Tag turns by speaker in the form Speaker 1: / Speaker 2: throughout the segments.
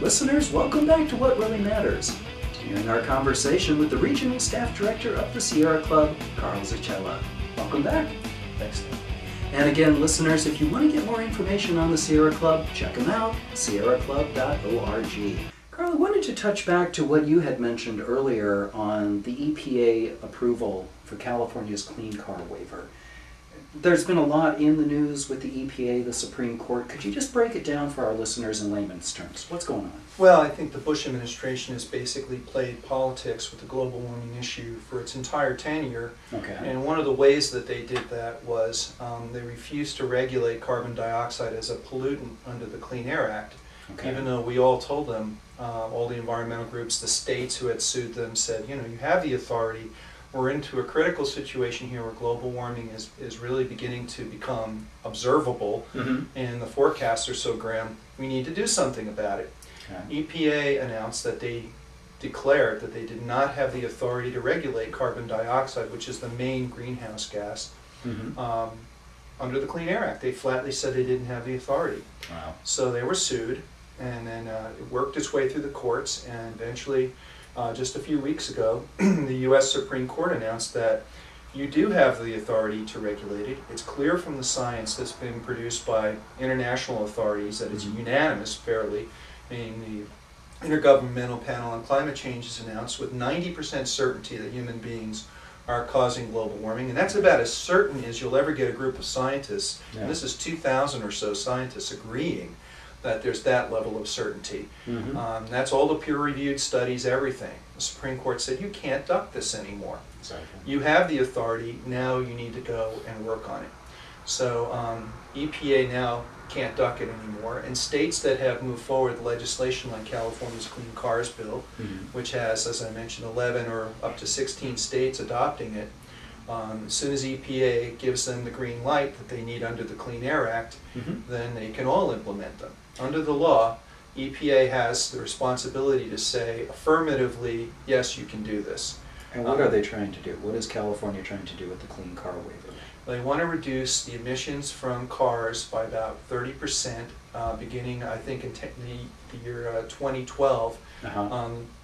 Speaker 1: Listeners, welcome back to What Really Matters. Continuing our conversation with the Regional Staff Director of the Sierra Club, Carl Zichella. Welcome back.
Speaker 2: Thanks.
Speaker 1: And again, listeners, if you want to get more information on the Sierra Club, check them out, sierraclub.org. Carl, I wanted to touch back to what you had mentioned earlier on the EPA approval for California's Clean Car Waiver. There's been a lot in the news with the EPA, the Supreme Court. Could you just break it down for our listeners in layman's terms? What's going on?
Speaker 2: Well, I think the Bush administration has basically played politics with the global warming issue for its entire tenure.
Speaker 1: Okay.
Speaker 2: And one of the ways that they did that was they refused to regulate carbon dioxide as a pollutant under the Clean Air Act.
Speaker 1: Okay.
Speaker 2: Even though we all told them, all the environmental groups, the states who had sued them said, you have the authority. We're into a critical situation here where global warming is really beginning to become observable, and the forecasts are so grim, we need to do something about it. Okay. EPA announced that they declared that they did not have the authority to regulate carbon dioxide, which is the main greenhouse gas, under the Clean Air Act. They flatly said they didn't have the authority.
Speaker 1: Wow.
Speaker 2: So they were sued, and then it worked its way through the courts, and eventually just a few weeks ago, the U.S. Supreme Court announced that you do have the authority to regulate it. It's clear from the science that's been produced by international authorities that it's unanimous, fairly. I mean, the Intergovernmental Panel on Climate Change has announced with 90% certainty that human beings are causing global warming, and that's about as certain as you'll ever get a group of scientists, and this is 2,000 or so scientists agreeing that there's that level of certainty. That's all the peer-reviewed studies, everything. The Supreme Court said you can't duck this anymore.
Speaker 1: Exactly.
Speaker 2: You have the authority, now you need to go and work on it. So EPA now can't duck it anymore, and states that have moved forward with legislation like California's Clean Cars Bill, which has, as I mentioned, 11 or up to 16 states adopting it, as soon as EPA gives them the green light that they need under the Clean Air Act, then they can all implement them. Under the law, EPA has the responsibility to say affirmatively, yes, you can do this.
Speaker 1: And what are they trying to do? What is California trying to do with the Clean Car Waiver?
Speaker 2: They want to reduce the emissions from cars by about 30%, beginning, I think, in the year 2012.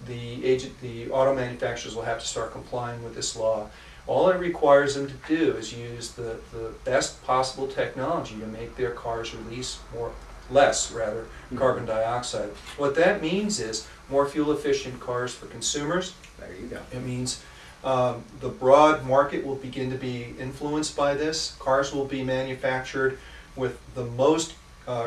Speaker 2: The auto manufacturers will have to start complying with this law. All it requires them to do is use the best possible technology to make their cars release less carbon dioxide. What that means is more fuel-efficient cars for consumers.
Speaker 1: There you go.
Speaker 2: It means the broad market will begin to be influenced by this. Cars will be manufactured with the most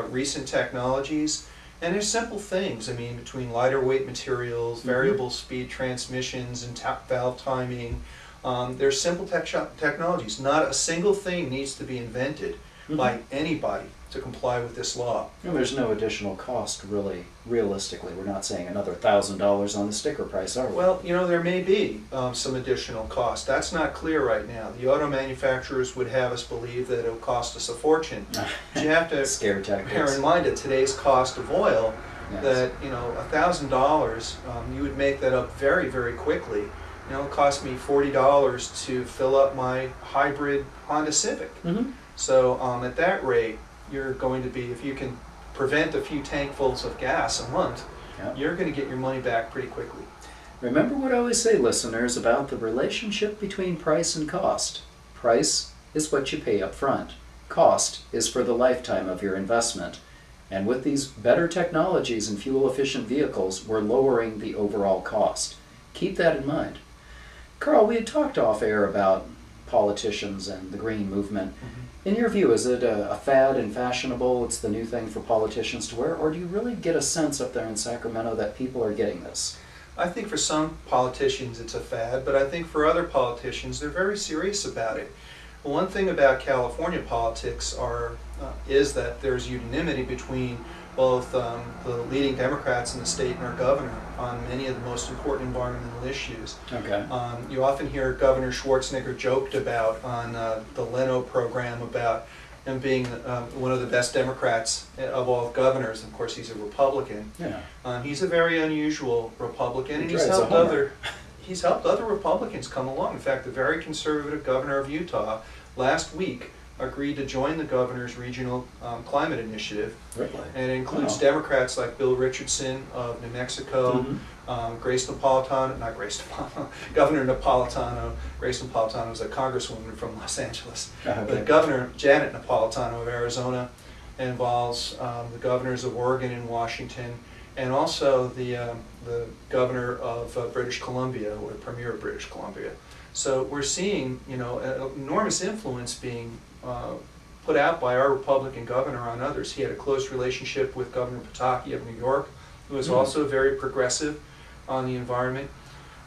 Speaker 2: recent technologies. And there's simple things, I mean, between lighter weight materials, variable speed transmissions, and valve timing. There's simple technologies. Not a single thing needs to be invented by anybody to comply with this law.
Speaker 1: And there's no additional cost, really, realistically. We're not saying another $1,000 on the sticker price, are we?
Speaker 2: Well, there may be some additional cost. That's not clear right now. The auto manufacturers would have us believe that it'll cost us a fortune. But you have to
Speaker 1: scare tactics.
Speaker 2: bear in mind at today's cost of oil that, $1,000, you would make that up very, very quickly. It cost me $40 to fill up my hybrid Honda Civic. So at that rate, you're going to be, if you can prevent a few tankfuls of gas a month, you're going to get your money back pretty quickly.
Speaker 1: Remember what I always say, listeners, about the relationship between price and cost. Price is what you pay up front. Cost is for the lifetime of your investment. And with these better technologies and fuel-efficient vehicles, we're lowering the overall cost. Keep that in mind. Carl, we had talked off-air about politicians and the green movement. In your view, is it a fad and fashionable, it's the new thing for politicians to wear, or do you really get a sense up there in Sacramento that people are getting this?
Speaker 2: I think for some politicians it's a fad, but I think for other politicians they're very serious about it. One thing about California politics is that there's unanimity between both the leading Democrats in the state and our governor on many of the most important environmental issues.
Speaker 1: Okay.
Speaker 2: You often hear Governor Schwarzenegger joked about on the Leno program about him being one of the best Democrats of all governors. Of course, he's a Republican.
Speaker 1: Yeah.
Speaker 2: He's a very unusual Republican, and he's helped other Republicans come along. In fact, the very conservative governor of Utah last week agreed to join the governor's regional climate initiative.
Speaker 1: Really?
Speaker 2: And it includes
Speaker 1: Wow.
Speaker 2: Democrats like Bill Richardson of New Mexico, Grace Napolitano, not Grace Napolitano, Governor Napolitano. Grace Napolitano was a congresswoman from Los Angeles.
Speaker 1: Okay.
Speaker 2: But Governor Janet Napolitano of Arizona involves the governors of Oregon and Washington, and also the governor of British Columbia, or the premier of British Columbia. So we're seeing, you know, an enormous influence being put out by our Republican governor on others. He had a close relationship with Governor Pataki of New York, who is also very progressive on the environment.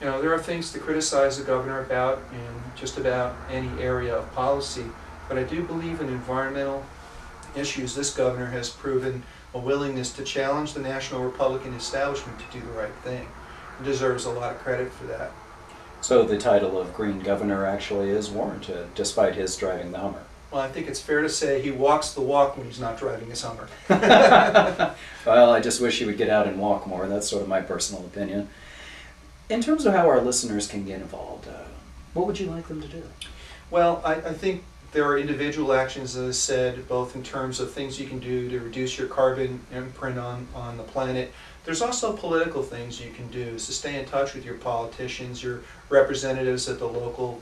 Speaker 2: You know, there are things to criticize the governor about in just about any area of policy, but I do believe in environmental issues. This governor has proven a willingness to challenge the national Republican establishment to do the right thing. He deserves a lot of credit for that.
Speaker 1: So the title of Green Governor actually is warranted, despite his driving the Hummer.
Speaker 2: Well, I think it's fair to say he walks the walk when he's not driving his Hummer.
Speaker 1: Well, I just wish he would get out and walk more. That's sort of my personal opinion. In terms of how our listeners can get involved, what would you like them to do?
Speaker 2: Well, I think there are individual actions, as I said, both in terms of things you can do to reduce your carbon imprint on the planet. There's also political things you can do to stay in touch with your politicians, your representatives at the local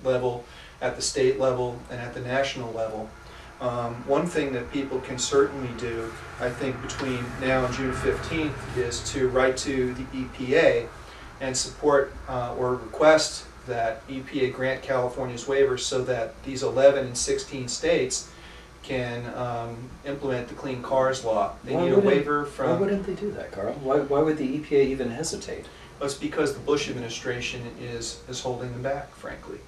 Speaker 2: level, at the state level, and at the national level. One thing that people can certainly do, I think, between now and June 15th is to write to the EPA and support or request that EPA grant California's waiver so that these 11 and 16 states can implement the Clean Cars law. They need a waiver from...
Speaker 1: Why wouldn't they do that, Carl? Why would the EPA even hesitate?
Speaker 2: Well, it's because the Bush administration is holding them back, frankly.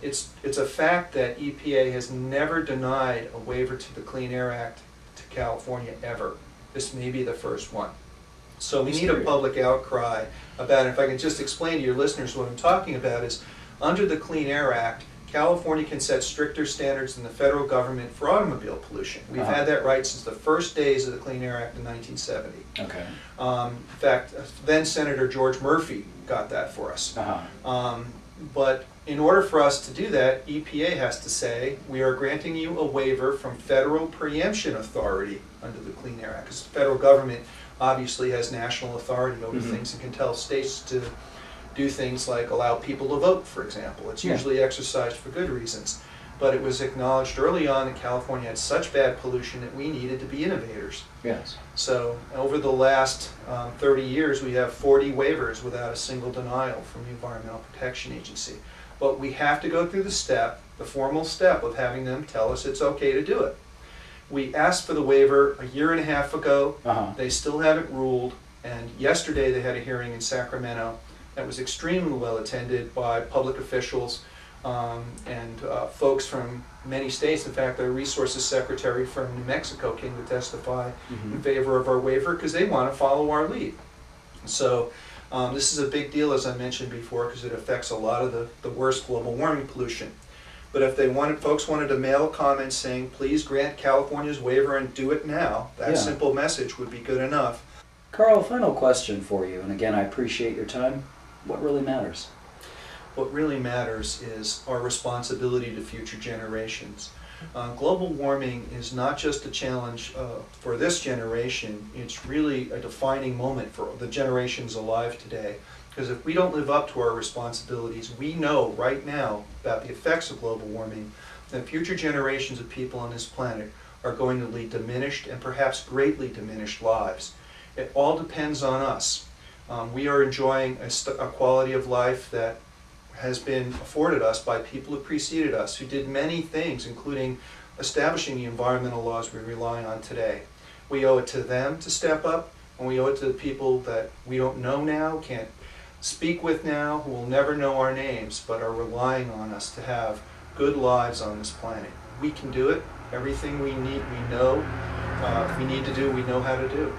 Speaker 2: It's a fact that EPA has never denied a waiver to the Clean Air Act to California ever. This may be the first one. So we need a public outcry about it. If I can just explain to your listeners what I'm talking about is, under the Clean Air Act, California can set stricter standards than the federal government for automobile pollution. We've had that right since the first days of the Clean Air Act in 1970.
Speaker 1: Okay.
Speaker 2: In fact, then Senator George Murphy got that for us. But in order for us to do that, EPA has to say, we are granting you a waiver from federal preemption authority under the Clean Air Act, because the federal government obviously has national authority over things and can tell states to do things like allow people to vote, for example. It's usually exercised for good reasons. But it was acknowledged early on that California had such bad pollution that we needed to be innovators.
Speaker 1: Yes.
Speaker 2: So over the last 30 years, we have 40 waivers without a single denial from the Environmental Protection Agency. But we have to go through the formal step of having them tell us it's okay to do it. We asked for the waiver a year and a half ago. They still haven't ruled. And yesterday they had a hearing in Sacramento that was extremely well attended by public officials and folks from many states. In fact, the Resources Secretary from New Mexico came to testify in favor of our waiver because they want to follow our lead. So this is a big deal, as I mentioned before, because it affects a lot of the worst global warming pollution. But if folks wanted to mail a comment saying, please grant California's waiver and do it now, that simple message would be good enough.
Speaker 1: Carl, final question for you, and again, I appreciate your time. What really matters?
Speaker 2: What really matters is our responsibility to future generations. Global warming is not just a challenge for this generation, it's really a defining moment for the generations alive today. Because if we don't live up to our responsibilities, we know right now about the effects of global warming, that future generations of people on this planet are going to lead diminished and perhaps greatly diminished lives. It all depends on us. We are enjoying a quality of life that has been afforded us by people who preceded us, who did many things, including establishing the environmental laws we rely on today. We owe it to them to step up, and we owe it to the people that we don't know now, can't speak with now, who will never know our names, but are relying on us to have good lives on this planet. We can do it. Everything we need to do, we know how to do.